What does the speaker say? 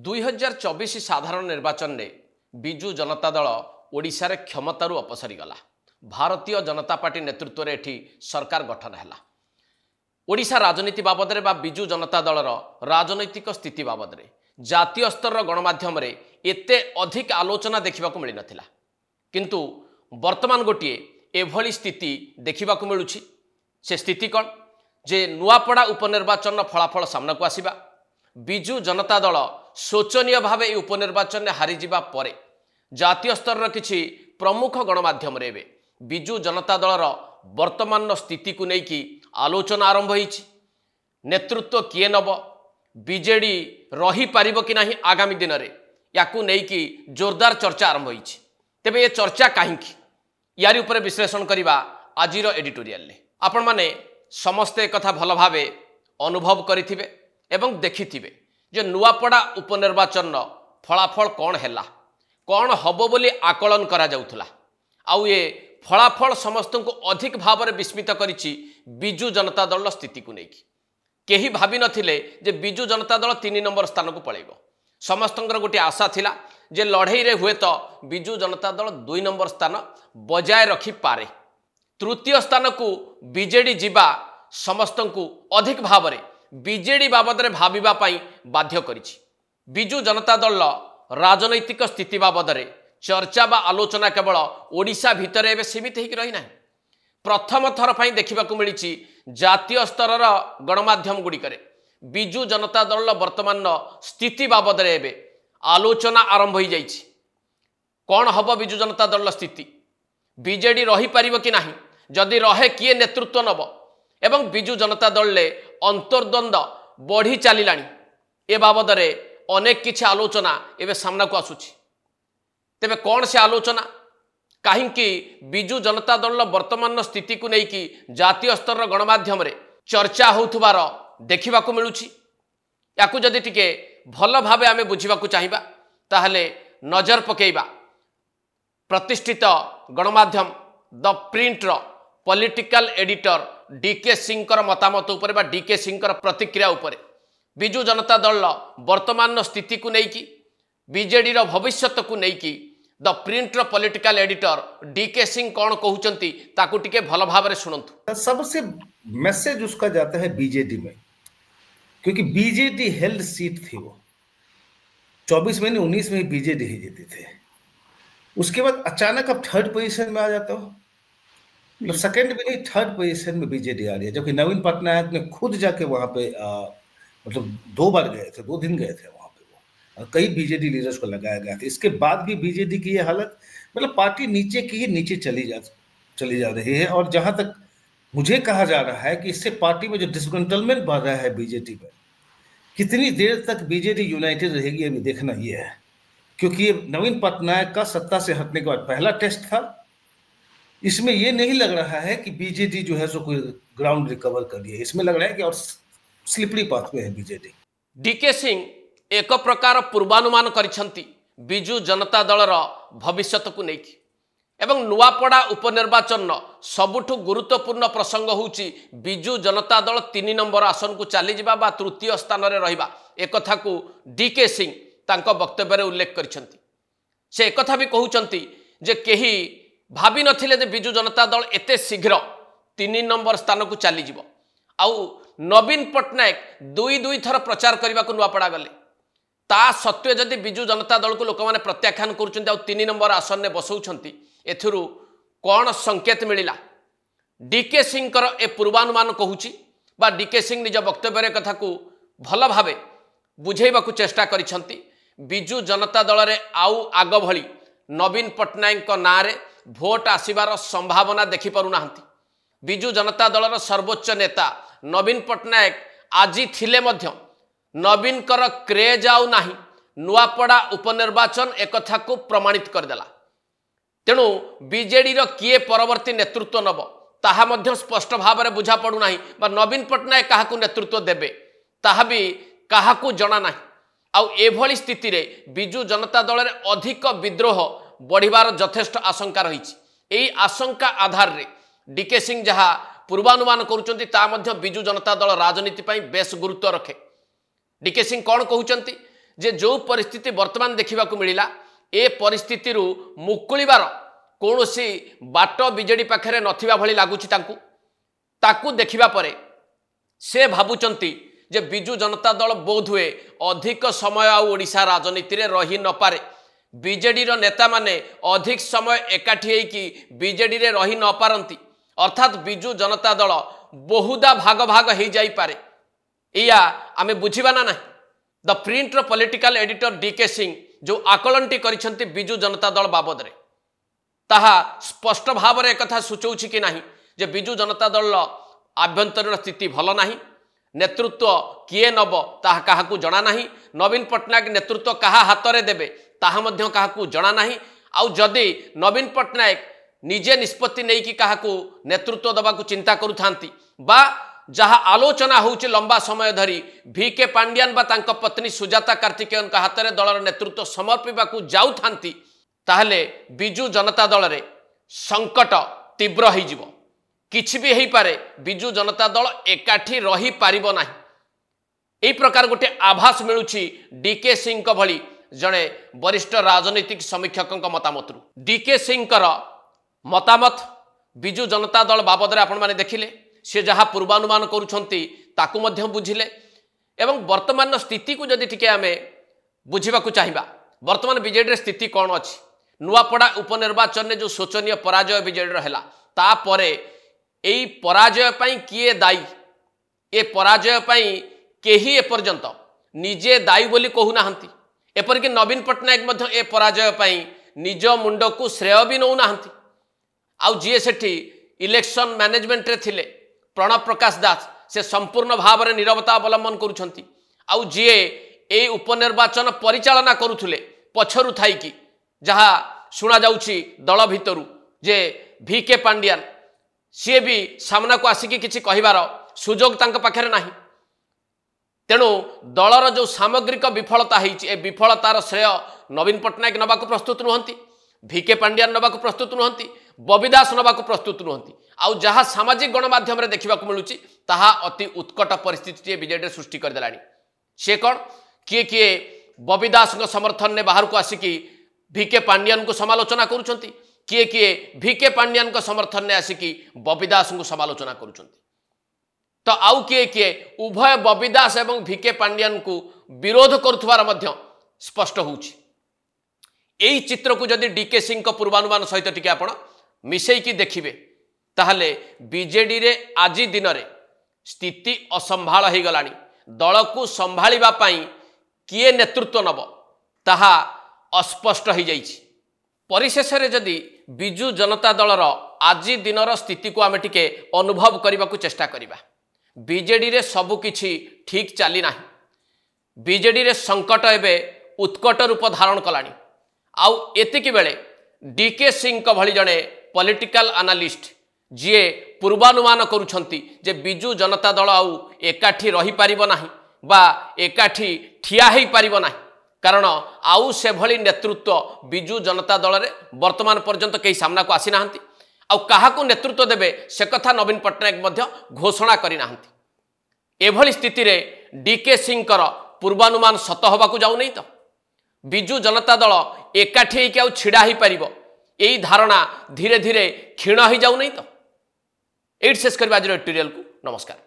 2024 साधारण निर्वाचन में विजु जनता दल ओडिशा रे क्षमतारू अपसरी गला। भारतीय जनता पार्टी नेतृत्व में एठी सरकार गठन है। ओडिशा राजनीति बाबद में विजु जनता दलर राजनैतिक स्थिति बाबद में जातीय स्तर गणमाध्यम रे एते अधिक आलोचना देखा मिल नथिला, किंतु वर्तमान गोटे एभली स्थिति देखा मिलूँ। से स्थिति कौन जे नुआपड़ा उपनिर्वाचन फलाफल सामना को आसिबा, विजु जनता दल शोचनीय भाव उपनिर्वाचन में हारीजा पर जातीय स्तर किसी प्रमुख गणमाध्यम रे विजु जनता दलर वर्तमान स्थिति को लेकिन आलोचना आरंभ होईछि। नेतृत्व किए नब, बीजेडी रही पारिबो कि नहीं आगामी दिन में याकू लेकिन जोरदार चर्चा आरंभ होईछि। तेबे ये चर्चा कहीं यारी उपरे विश्लेषण करवा आजिर एडिटोरियल ले। आपण माने समस्ते कथा भल भाव अनुभव करिथिबे एवं देखिथिबे जे नुआपड़ा उपनिर्वाचन फलाफल कौन हैला, कौन हबो बोली आकलन करा जाउथला। आउ ये फलाफल समस्त को अधिक भाव में विस्मित करिछि विजु जनता दल स्थिति को लेकिन। केही भाभी नथिले जे विजु जनता दल 3 नंबर स्थान को पळेबो। समस्तंकर गोटे आशा थिला जे लड़ाई रे हुए तो विजु जनता दल 2 नंबर स्थान बजाय रखी पारे। तृतीय स्थान को बीजेडी जीवा समस्त को अधिक भाव में बीजेडी बाबद में भाविबा पई बाध्य करिछि। विजु जनता दल राजनैतिक स्थिति बाबद में चर्चा बा आलोचना केवल ओडिशा भितर एवं सीमित होकर रही ना। प्रथम थर पर देखा मिली जातीय स्तर गणमाध्यम गुड़िकर विजु जनता दल वर्तमान स्थिति बाबद में आलोचना आरंभ हो जाइछि। कौन हम विजु जनता दल स्थिति, बीजेडी रही पारिबो कि नहीं, जदि रहे किए नेतृत्व नब एवं विजु जनता दल ले अंतर्द्वंद बढ़ी चलिलानी ए बाबद में अनेक किछि आलोचना एवं सामना को आसुछि। तेबे कौन से आलोचना, कहीं विजु जनता दल वर्तमान स्थिति को लेकिन जातीय स्तर गणमाध्यम रे चर्चा होउथबार देखा मिलूँ। याकू जदि टिके भल भावे आमे बुझिबाकू चाहिबा ताहले नजर पकेइबा प्रतिष्ठित गणमाध्यम the printer political editor DK Singh मतामत उपर बा डीके सिंह प्रतिक्रिया उपर विजु जनता दल वर्तमान स्थिति को लेकिन बीजेडी भविष्यत को लेकिन the printer political editor DK Singh कौन कहउचंती ताकू टिके भल भाव में सुनंतु। सबसे मैसेज उसका जाता है बीजेडी में, क्योंकि बीजेडी हेल्ड सीट थी। वो 24 में 19 में बीजेडी ही जीती थे। उसके बाद अचानक अब 3rd पोजीशन में आ जाता हो, मतलब 2nd में नहीं 3rd पोजीशन में बीजेडी आ रही है। जबकि नवीन पटनायक ने खुद जाके वहां पे मतलब 2 बार गए थे, 2 दिन गए थे वहां पे वो, और कई बीजेडी लीडर्स को लगाया गया था। इसके बाद भी बीजेडी की ये हालत, मतलब पार्टी नीचे की ही नीचे चली जा रही है। और जहां तक मुझे कहा जा रहा है कि इससे पार्टी में जो डिसग्रंटलमेंट बढ़ रहा है बीजेडी में, कितनी देर तक बीजेडी यूनाइटेड रहेगी अभी देखना ये है। क्योंकि ये नवीन पटनायक का सत्ता से हटने के बाद पहला टेस्ट था। इसमें ये नहीं लग रहा है कि बीजेडी जो है सो कोई ग्राउंड रिकवर कर लिया। इसमें लग रहा है कि और स्लिपरी पाथ में है बीजेडी। डीके सिंह एक प्रकार पूर्वानुमान करिसंती विजु जनता दलर भविष्यत को लेकिन। एवं नुआपड़ा उपनिर्वाचन सबुठु गुरुत्वपूर्ण प्रसंग होउची विजु जनता दल 3 नंबर आसन को चली जावा बा तृतीय स्थान रे रहिबा। एक कथा को डीके सिंह तांको वक्तव्य रे उल्लेख करिसंती। से एक कथा भी कहउचंती जे केही भाभी नथिले जे विजु जनता दल एते शीघ्र 3 नंबर स्थान को चली जिवो। आउ नवीन पटनायक 2 थर प्रचार करने को नुआपड़ा गले, ता सत्वे जदि विजु जनता दल को लोक मैंने प्रत्याख्यान कर 3 नंबर आसन में बसौछंती, एथिरु कौन संकेत मिलिला? डीके सिंह ए पूर्वानुमान कहूची बा डीके सिंह निज वक्तव्य कथा को भल भावे बुझेबाकू चेष्टा करिसंती। विजु जनता दल रे आउ आग भली नवीन पटनायक नाँ रे भोट आसिबार संभावना देखि पारु नाहंती। विजु जनता दलर सर्वोच्च नेता नवीन पटनायक आजी थिले मध्य नवीन कर क्रेज आउ नाही। नुआपड़ा उपनिर्वाचन एक कथा को प्रमाणित करदेला। तेणु बीजेडी किए परवर्ती नेतृत्व नब ताहा मध्य स्पष्ट भाव में बुझा पड़ू नाही, बा नवीन पटनायक काहाकू नेतृत्व देबे ताहा भी काहाकू जना नाही। आउ एभली स्थिति रे विजु जनता दल रे अधिक विद्रोह बढ़िबार यथेष्ट आशंका रही। एई आशंका आधार रे डीके सिंह जहाँ पूर्वानुमान करुचंती ता मध्य विजु जनता दल राजनीति ପାଇଁ बेस गुरुत्व रखे। डीके सिंह कौन कहउचंती जे जो परिस्थिति वर्तमान देखा मिला ए परिस्थिति मुकुलिबार कौन सी बाट बीजेडी पाखे नथिबा भली लगुच ताकू देखिबा परे से भावुचंती जे बिजु जनता दल बोध हुए अधिक समय ओडिशा राजनीति रे रही न पारे बीजेडी रो नेता माने अधिक समय एकाठी होइकी बीजेडी रे रही न पारंती अर्थात बिजु जनता दल बहुदा भाग भाग हो जाई पारे या आमे बुझिबा ना द प्रिंट रो पॉलिटिकल एडिटर डीके सिंह जो आकलनटी करिसंती बिजु जनता दल बाबद रे ताहा स्पष्ट भाव रे कथा सूचौछि कि नाही जे बिजु जनता दल आभ्यंतरीण स्थिति भल नाही नेतृत्व किए नब ताहा काहाकू जना नाही नवीन पट्टनायक नेतृत्व काहा हाथ रे देबे ताहा मध्य काहाकू जना नाही आउ जदि नवीन पट्टनायक निजे निष्पत्ति नहीं कि काहाकू नेतृत्व दबाकू चिंता करूथांती बा जहा आलोचना होउछि लंबा समय धरी VK पांड्यान बा तांक पत्नी सुजाता कार्तिकेयन का हाथ रे दलर नेतृत्व समर्पिबाकू जाउथांती ताहले बिजु जनता दल रे संकट तीव्र हो जिवो किछि भी हेई पारे बिजु जनता दल एकाठी रही पारिबो नाही एई प्रकार गोटे आभास मिलुछि डीके सिंह को भली जणे वरिष्ठ राजनीतिक समीक्षक मतामत डीके सिंह मतामत बिजु जनता दल बाबद आपण माने देखिले से जहाँ पूर्वानुमान करुछंती ताकू मध्य बुझिले एवं वर्तमान स्थिति को जदि टिके आमे बुझिबाकू चाहिबा वर्तमान बीजेडी स्थिति कौन अच्छी नुआपड़ा उपनिर्वाचन में जो शोचनीय पराजय बीजेडी रहा तापरे एई पराजय पई किए दायी ए पराजय पई केही एपर्यंत निजे दायी बोली कहू नाहंती एपरिक नवीन पट्टनायक मध्य ए पराजय पई निज मुंड को श्रेय भी नौ नाहंती आउ जी सेठी इलेक्शन मैनेजमेंट रे थिले प्रणव प्रकाश दास से संपूर्ण भाव में नीरवता अवलंबन करुछंती आउ जी ए उपनिर्वाचन परिचालना करुथुले पछरु थाई कि जहाँ शुणा जाउछि दल भितरु जे VK पांड्यान सी भी सामना को आसिकी किछि कहिबार सुजोग तांक पाखरे नाही तेणु दलर जो सामग्रिक विफलता होइछि ए विफलतार श्रेय नवीन पट्टनायक नबाकू प्रस्तुत नुहंती VK पांड्यान नबाकू प्रस्तुत नुहंती बबी दास नबाकू प्रस्तुत नुहंती आउ जहाँ सामाजिक गणमाध्यम रे देखिबाकू मिलुछि ताहा अति उत्कट परिस्थिति बीजेडी सृष्टि कर देलानी से कौन किए किए बबी दास समर्थन ने बाहर को आसिकी VK पांड्यान को समालोचना करुछंती किए किए VK पांड्यान को समर्थन ने आसिकी बबी दास को समालोचना करुछंती तो आउ किए किए उभय बबी दास एवं VK पांड्यान को विरोध करुथवार मध्य स्पष्ट होउछि एई चित्र को जदि डीके सिंह को पूर्वानुमान सहित टिके आपण मिसेईकी देखिबे ताहले बीजेडी रे आजी दिन रे स्थिति असंभाळ हो गलानी दल को संभाळिबा पई किए नेतृत्व नब ताहा अस्पष्ट हो जाइछि परिशेष रे जदि बिजु जनता दलर आजी दिनर स्थिति को आमे टिके अनुभव करने को चेष्टा करिबा बीजेडी रे सबु किछि ठीक चली नाही बीजेडी रे संकट एबे उत्कट रूप धारण कलानी आउ एतिकी बेले डीके सिंह को भली जणे पॉलिटिकल एनालिस्ट जी पूर्वानुमान करुछंती जे बिजु जनता दल आउ एकाठी रही पारिबो नाही बा एकाठी ठिया ही पारिबो नाही कारण आउ से भली नेतृत्व बिजु जनता दल रे वर्तमान पर्यंत कई सामना को आसी नाहंती आउ काहाकू नेतृत्व देबे से कथा नवीन पट्टनायक मध्य घोषणा करि नाहंती एभली स्थिति रे डीके सिंह कर पूर्वानुमान सत होबाकू जाउ नहीं तो बिजु जनता दल एकाठी कि आउ छिड़ा ही पारिबो एई धारणा धीरे धीरे क्षीण ही जाउ नहीं तो एट शेष करबा आज एडिटोरियल को नमस्कार।